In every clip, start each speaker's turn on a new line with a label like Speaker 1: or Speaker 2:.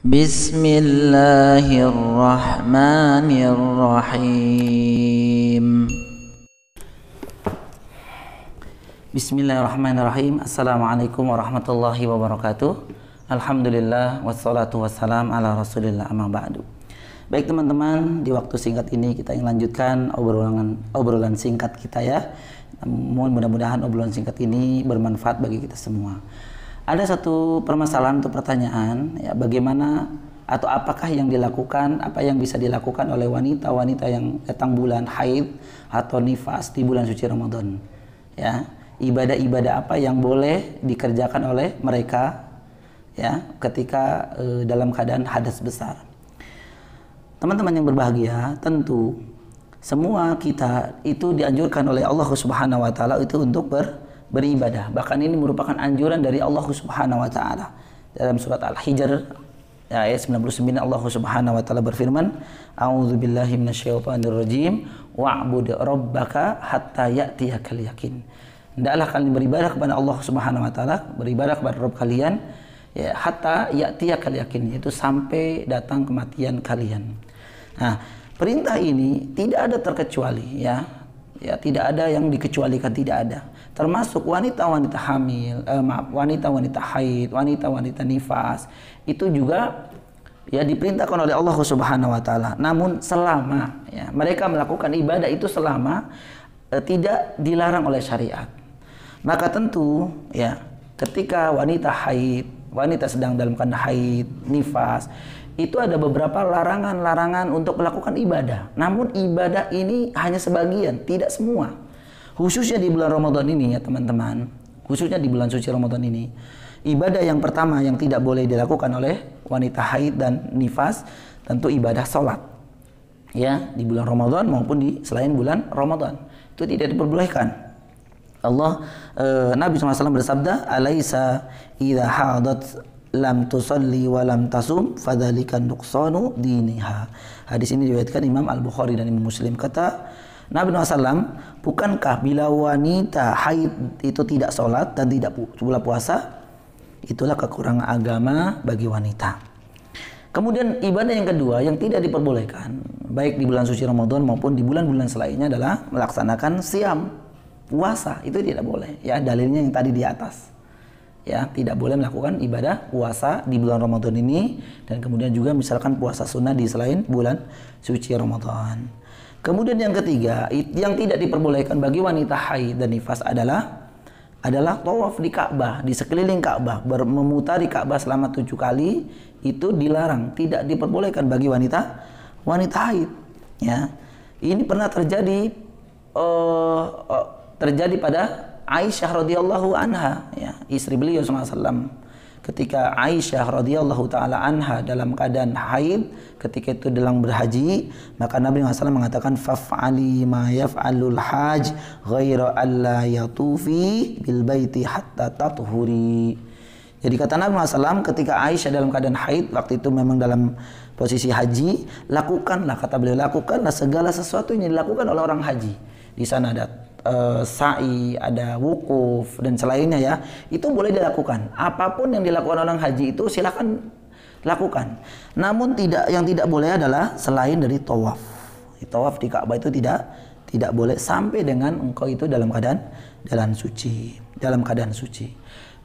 Speaker 1: Bismillahirrahmanirrahim. Bismillahirrahmanirrahim. Assalamualaikum warahmatullahi wabarakatuh. Alhamdulillah wassalatu wassalam ala rasulillah amma ba'du. Baik teman-teman, di waktu singkat ini kita ingin lanjutkan obrolan singkat kita ya. Mudah-mudahan obrolan singkat ini bermanfaat bagi kita semua. Ada satu permasalahan atau pertanyaan ya, bagaimana atau apakah yang dilakukan, apa yang bisa dilakukan oleh wanita-wanita yang datang bulan haid atau nifas di bulan suci Ramadan ya, ibadah-ibadah apa yang boleh dikerjakan oleh mereka ya ketika dalam keadaan hadas besar. Teman-teman yang berbahagia, tentu semua kita itu dianjurkan oleh Allah Subhanahu wa taala itu untuk beribadah. Bahkan ini merupakan anjuran dari Allah Subhanahu wa taala. Dalam surat Al-Hijr ayat 99 Allah Subhanahu wa taala berfirman, "A'udzubillahi minasyaitonirrajim wa'bud rabbaka hatta ya'tiyakal yakin." Hendaklah kalian beribadah kepada Allah Subhanahu wa taala, beribadah kepada Rabb kalian ya, hatta ya'tiyakal yakin, yaitu sampai datang kematian kalian. Nah, perintah ini tidak ada terkecuali ya. Ya, tidak ada yang dikecualikan, tidak ada. Termasuk wanita-wanita hamil, wanita-wanita haid, wanita-wanita nifas, itu juga ya diperintahkan oleh Allah Subhanahu wa taala. Namun selama ya, mereka melakukan ibadah itu selama tidak dilarang oleh syariat. Maka tentu ya, ketika wanita haid, wanita sedang dalam keadaan haid, nifas, itu ada beberapa larangan-larangan untuk melakukan ibadah. Namun ibadah ini hanya sebagian, tidak semua. Khususnya di bulan Ramadan ini ya teman-teman, khususnya di bulan suci Ramadan ini, ibadah yang pertama yang tidak boleh dilakukan oleh wanita haid dan nifas tentu ibadah sholat. Ya, di bulan Ramadan maupun di selain bulan Ramadan itu tidak diperbolehkan. Nabi SAW bersabda, "Alaisa idza hadat lam tusalli wa lam tasum fadzalika nuqsanu diniha." Hadis ini diriwayatkan Imam Al-Bukhari dan Imam Muslim. Kata Nabi SAW, bukankah bila wanita haid itu tidak sholat dan tidak pula puasa, itulah kekurangan agama bagi wanita. Kemudian ibadah yang kedua yang tidak diperbolehkan baik di bulan suci Ramadan maupun di bulan-bulan selainnya adalah melaksanakan siam, puasa. Itu tidak boleh ya, dalilnya yang tadi di atas. Ya, tidak boleh melakukan ibadah puasa di bulan Ramadan ini, dan kemudian juga misalkan puasa sunnah di selain bulan suci Ramadan. Kemudian yang ketiga yang tidak diperbolehkan bagi wanita haid dan nifas adalah tawaf di Ka'bah, di sekeliling Ka'bah, memutari Ka'bah selama 7 kali, itu dilarang, tidak diperbolehkan bagi wanita haid. Ya, ini pernah terjadi pada Aisyah radhiyallahu anha ya, istri beliau SAW. Ketika Aisyah radhiyallahu taala anha dalam keadaan haid, ketika itu dalam berhaji, maka Nabi SAW mengatakan, "Faf'ali ma yaf'alul haj ghaira alla yatufi bil baiti hatta tathuri." Jadi kata Nabi SAW, ketika Aisyah dalam keadaan haid, waktu itu memang dalam posisi haji, lakukanlah, kata beliau, lakukanlah segala sesuatu yang dilakukan oleh orang haji. Di sana ada sa'i, ada wukuf dan selainnya ya, itu boleh dilakukan. Apapun yang dilakukan orang haji itu silakan lakukan. Namun yang tidak boleh adalah selain dari tawaf. Tawaf di Ka'bah itu tidak boleh sampai dengan engkau itu dalam keadaan suci.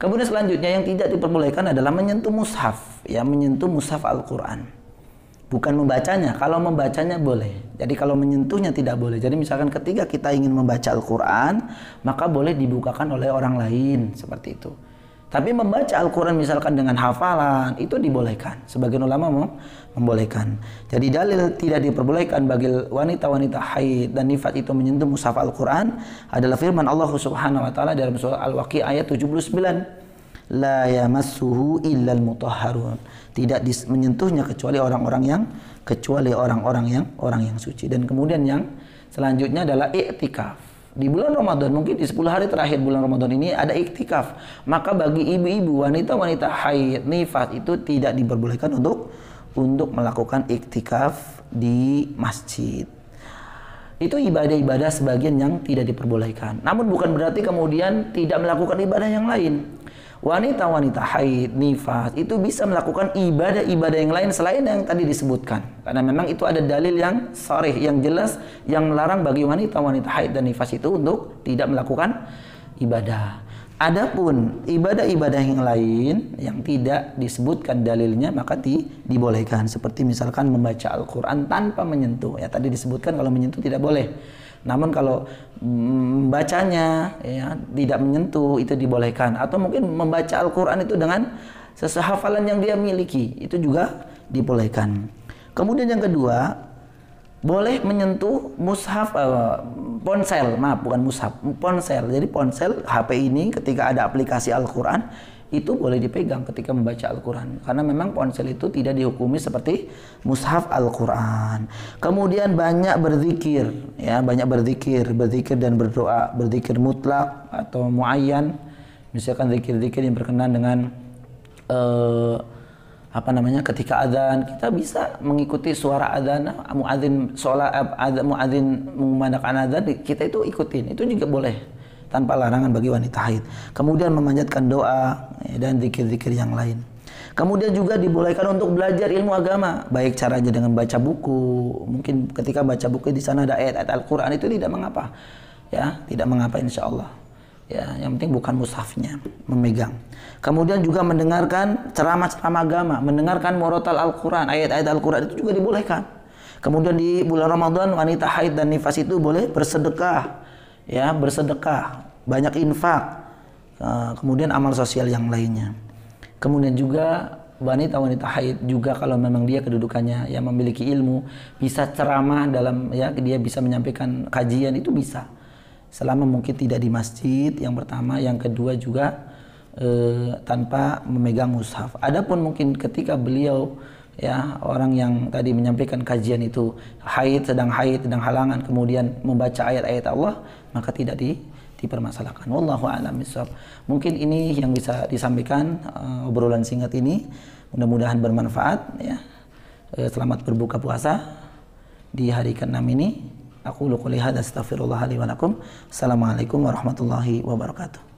Speaker 1: Kemudian selanjutnya yang tidak diperbolehkan adalah menyentuh mushaf, ya, menyentuh mushaf Al-Qur'an. Bukan membacanya, kalau membacanya boleh. Jadi kalau menyentuhnya tidak boleh. Jadi misalkan ketika kita ingin membaca Al-Quran, maka boleh dibukakan oleh orang lain, seperti itu. Tapi membaca Al-Quran misalkan dengan hafalan, itu dibolehkan. Sebagian ulama membolehkan. Jadi dalil tidak diperbolehkan bagi wanita-wanita haid dan nifas itu menyentuh mushaf Al-Quran adalah firman Allah Subhanahu wa taala dalam surah Al-Waqiah ayat 79. La yamassuhu illal mutahharun. Tidak menyentuhnya kecuali orang-orang yang suci. Dan kemudian yang selanjutnya adalah iktikaf. Di bulan Ramadan, mungkin di 10 hari terakhir bulan Ramadan ini ada iktikaf. Maka bagi ibu-ibu, wanita-wanita haid, nifas itu tidak diperbolehkan untuk melakukan iktikaf di masjid. Itu ibadah-ibadah sebagian yang tidak diperbolehkan. Namun bukan berarti kemudian tidak melakukan ibadah yang lain. wanita-wanita haid, nifas itu bisa melakukan ibadah-ibadah yang lain selain yang tadi disebutkan. Karena memang itu ada dalil yang sharih, yang jelas, yang melarang bagi wanita-wanita haid dan nifas itu untuk tidak melakukan ibadah. Adapun ibadah-ibadah yang lain yang tidak disebutkan dalilnya maka dibolehkan. Seperti misalkan membaca Al-Quran tanpa menyentuh. Ya tadi disebutkan kalau menyentuh tidak boleh. Namun kalau membacanya ya tidak menyentuh itu dibolehkan. Atau mungkin membaca Al-Quran itu dengan sehafalan yang dia miliki itu juga dibolehkan. Kemudian yang kedua, boleh menyentuh mushaf, ponsel, maaf bukan mushaf, ponsel. Jadi ponsel HP ini ketika ada aplikasi Al-Quran itu boleh dipegang ketika membaca Al-Quran. Karena memang ponsel itu tidak dihukumi seperti mushaf Al-Quran. Kemudian banyak berzikir, ya banyak berzikir dan berdoa, berzikir mutlak atau muayyan. Misalkan zikir-zikir yang berkenaan dengan ketika adzan kita bisa mengikuti suara adzan, muadzin sholat muadzin mengumandangkan adzan kita itu ikutin, itu juga boleh tanpa larangan bagi wanita haid. Kemudian memanjatkan doa dan zikir-zikir yang lain. Kemudian juga dibolehkan untuk belajar ilmu agama, baik caranya dengan baca buku. Mungkin ketika baca buku di sana ada ayat-ayat Al-Qur'an itu tidak mengapa. Ya, tidak mengapa insyaallah. Ya, yang penting bukan mushafnya memegang. Kemudian juga mendengarkan ceramah-ceramah agama, mendengarkan murotal Al-Quran, ayat-ayat Al-Quran itu juga dibolehkan. Kemudian di bulan Ramadan wanita haid dan nifas itu boleh bersedekah, ya bersedekah, banyak infak, kemudian amal sosial yang lainnya. Kemudian juga wanita-wanita haid juga kalau memang dia kedudukannya yang memiliki ilmu bisa ceramah dalam ya dia bisa menyampaikan kajian itu bisa. Selama mungkin tidak di masjid yang pertama, yang kedua juga tanpa memegang mushaf. Adapun mungkin ketika beliau ya orang yang tadi menyampaikan kajian itu sedang halangan kemudian membaca ayat-ayat Allah maka tidak dipermasalahkan. Wallahu a'lam bishawab. Mungkin ini yang bisa disampaikan obrolan singkat ini. Mudah-mudahan bermanfaat ya. Selamat berbuka puasa di hari ke-6 ini. Aku qouli hadza astaghfirullah li wa lakum. Assalamualaikum warahmatullahi wabarakatuh.